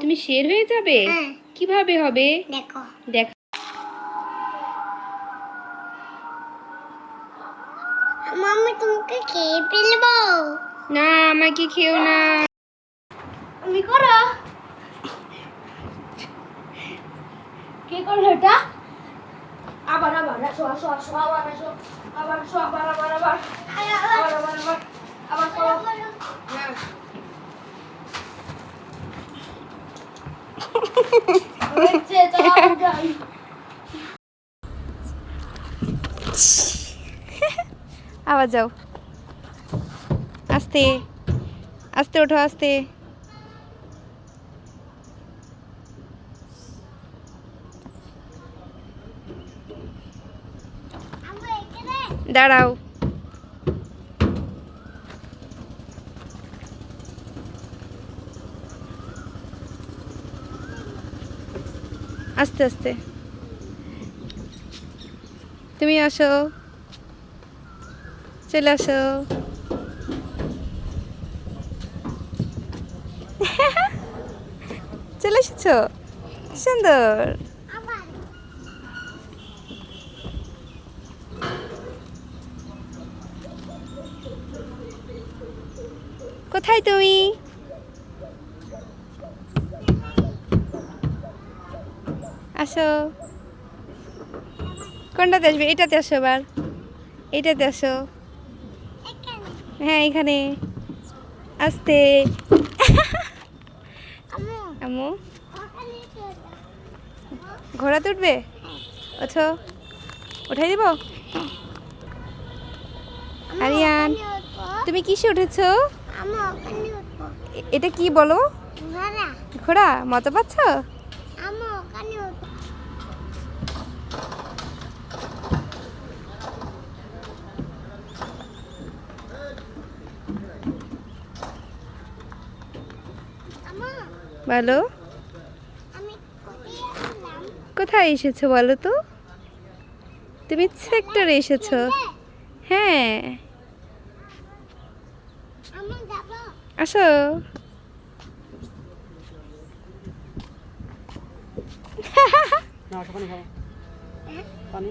তুমি শের হয়ে যাবে? হ্যাঁ। কিভাবে হবে? দেখো দেখ। মাম্মি তোমাকে খেয়ে ফেলবো। না, আমাকে খেও না। তুমি করো। কে করলো এটা? আবার আসো আবার করো। হয়েছে, চলো আবার যাই। আবার যাও। আস্তে আস্তে ওঠো, আস্তে। দাঁড়াও। আস্তে আস্তে। তুমি আসো, চলে আসো। চলে এসেছো, সুন্দর। কোথায় তুমি? আসো। কোনটাতে আসবে? এটাতে আসো, এবার এটাতে আসো। হ্যাঁ, এখানে। আস্তে। আম্মু, ঘোড়াতে উঠবে? ওঠো, উঠাই দিব। আরিয়ান, তুমি কিসে উঠেছো? এটা কি বলো? ঘোড়া? মজা পাচ্ছ? বলো, কোথায় এসেছো বলো তো? তুমি সেক্টরে এসেছো। হ্যাঁ, আসো। না, পানি খাও। পানি।